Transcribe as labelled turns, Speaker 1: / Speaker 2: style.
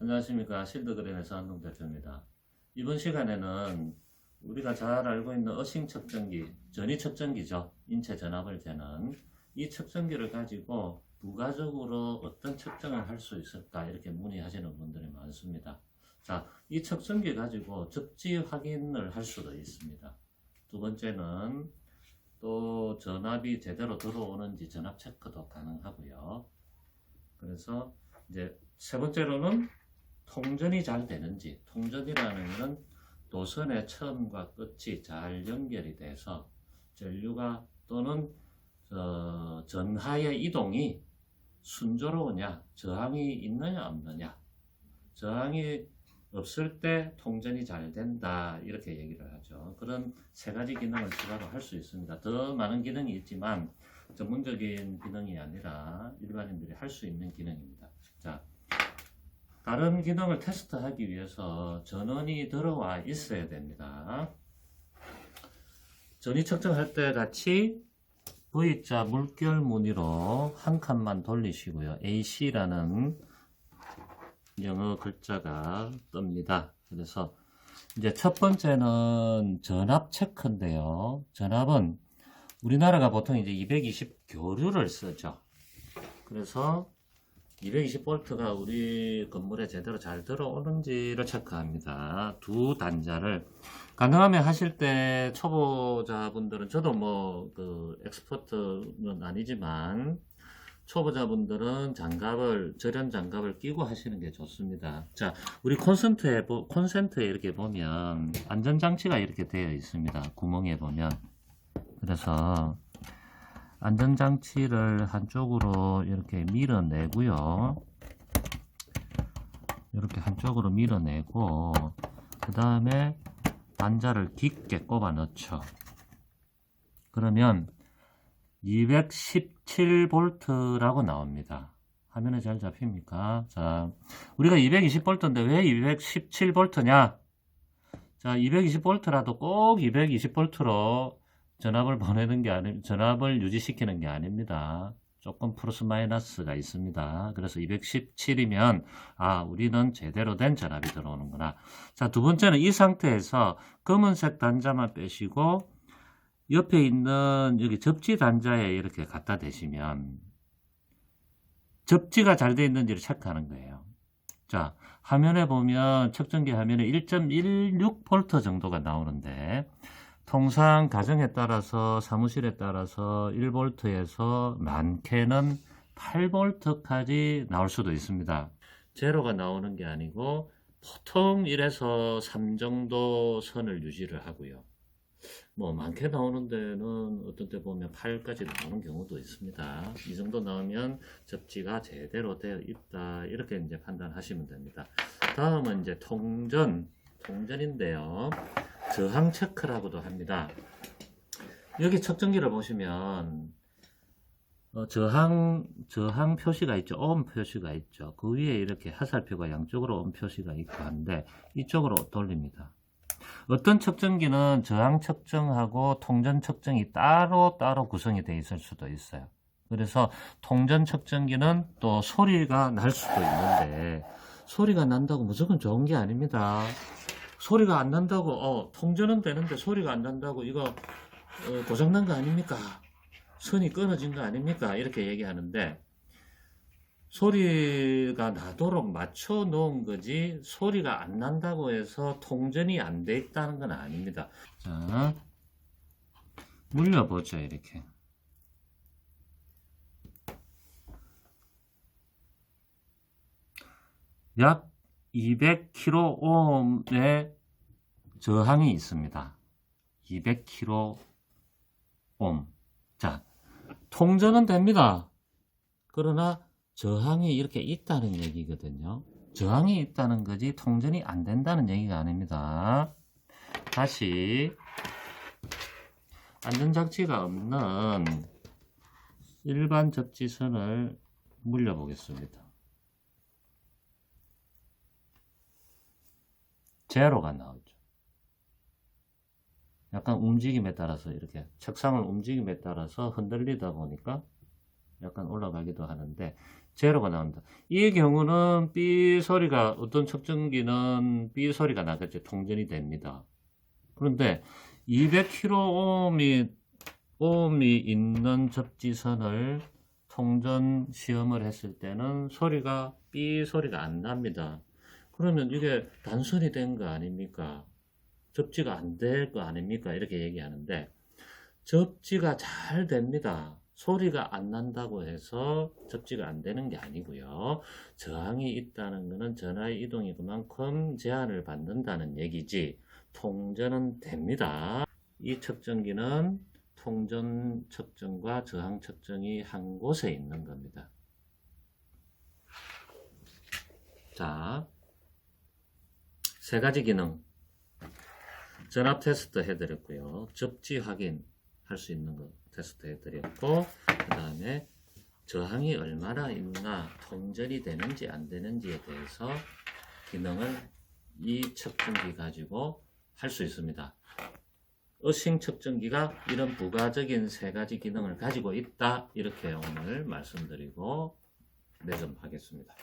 Speaker 1: 안녕하십니까. 실드그린에서 한동 대표입니다. 이번 시간에는 우리가 잘 알고 있는 어싱 측정기, 전위 측정기죠. 인체 전압을 재는 이 측정기를 가지고 부가적으로 어떤 측정을 할 수 있을까 이렇게 문의하시는 분들이 많습니다. 자, 이 측정기 가지고 접지 확인을 할 수도 있습니다. 두 번째는 또 전압이 제대로 들어오는지 전압 체크도 가능하고요. 그래서 이제 세 번째로는 통전이 잘 되는지, 통전이라는 것은 도선의 처음과 끝이 잘 연결이 돼서 전류가 또는 전하의 이동이 순조로우냐, 저항이 있느냐 없느냐. 저항이 없을 때 통전이 잘 된다 이렇게 얘기를 하죠. 그런 세 가지 기능을 추가로 할 수 있습니다. 더 많은 기능이 있지만 전문적인 기능이 아니라 일반인들이 할 수 있는 기능입니다. 자, 다른 기능을 테스트하기 위해서 전원이 들어와 있어야 됩니다. 전위 측정할 때 같이 V자 물결 무늬로 한 칸만 돌리시고요. AC라는 영어 글자가 뜹니다. 그래서 이제 첫 번째는 전압 체크인데요. 전압은 우리나라가 보통 이제 220 교류를 쓰죠. 그래서 220V가 우리 건물에 제대로 잘 들어오는지를 체크합니다. 두 단자를 가능하면 하실 때 초보자분들은 저도 뭐 그 엑스퍼트는 아니지만 초보자분들은 절연 장갑을 끼고 하시는 게 좋습니다. 자, 우리 콘센트에 이렇게 보면 안전장치가 이렇게 되어 있습니다. 구멍에 보면. 그래서 안전장치를 한쪽으로 이렇게 밀어내고요. 이렇게 한쪽으로 밀어내고 그 다음에 단자를 깊게 꼽아 넣죠. 그러면 217V라고 나옵니다. 화면에 잘 잡힙니까? 자, 우리가 220V인데 왜 217V냐? 자, 220V라도 꼭 220V로 전압을 보내는 게 전압을 유지시키는 게 아닙니다. 조금 플러스 마이너스가 있습니다. 그래서 217이면 우리는 제대로 된 전압이 들어오는구나. 자, 두 번째는 이 상태에서 검은색 단자만 빼시고 옆에 있는 여기 접지 단자에 이렇게 갖다 대시면 접지가 잘 되어 있는지를 체크하는 거예요. 자, 화면에 보면 측정기 화면에 1.16V 정도가 나오는데 통상 가정에 따라서 사무실에 따라서 1V에서 많게는 8V까지 나올 수도 있습니다. 제로가 나오는 게 아니고 보통 1에서 3 정도 선을 유지를 하고요. 뭐 많게 나오는 데는 어떤 때 보면 8까지 나오는 경우도 있습니다. 이 정도 나오면 접지가 제대로 되어 있다 이렇게 이제 판단하시면 됩니다. 다음은 이제 통전인데요. 저항 체크라고도 합니다. 여기 측정기를 보시면 저항 표시가 있죠. 오hm 표시가 있죠. 그 위에 이렇게 화살표가 양쪽으로 오hm 표시가 있고 한데 이쪽으로 돌립니다. 어떤 측정기는 저항 측정하고 통전 측정이 따로 구성이 되어 있을 수도 있어요. 그래서 통전 측정기는 또 소리가 날 수도 있는데 소리가 난다고 무조건 좋은 게 아닙니다. 소리가 안 난다고 통전은 되는데 소리가 안 난다고 이거 고장난 거 아닙니까? 선이 끊어진 거 아닙니까? 이렇게 얘기하는데 소리가 나도록 맞춰 놓은 거지 소리가 안 난다고 해서 통전이 안 돼 있다는 건 아닙니다. 자, 물려보죠. 이렇게 약 200kΩ의 저항이 있습니다. 200kΩ. 자, 통전은 됩니다. 그러나 저항이 이렇게 있다는 얘기거든요. 저항이 있다는 거지 통전이 안 된다는 얘기가 아닙니다. 다시 안전장치가 없는 일반 접지선을 물려보겠습니다. 제로가 나오죠. 약간 움직임에 따라서 이렇게 책상을 움직임에 따라서 흔들리다 보니까 약간 올라가기도 하는데 제로가 나온다. 이 경우는 B 소리가 어떤 측정기는 B 소리가 나겠죠. 통전이 됩니다. 그런데 200kΩ이 있는 접지선을 통전 시험을 했을 때는 소리가 B 소리가 안 납니다. 그러면 이게 단순히 된 거 아닙니까? 접지가 안 될 거 아닙니까? 이렇게 얘기하는데 접지가 잘 됩니다. 소리가 안 난다고 해서 접지가 안 되는 게 아니고요. 저항이 있다는 것은 전하의 이동이 그만큼 제한을 받는다는 얘기지 통전은 됩니다. 이 측정기는 통전 측정과 저항 측정이 한 곳에 있는 겁니다. 자, 세 가지 기능. 전압 테스트 해드렸고요. 접지 확인 할 수 있는 거 테스트 해드렸고, 그 다음에 저항이 얼마나 있나, 통전이 되는지 안 되는지에 대해서 기능을 이 측정기 가지고 할 수 있습니다. 어싱 측정기가 이런 부가적인 세 가지 기능을 가지고 있다. 이렇게 오늘 말씀드리고 매점하겠습니다.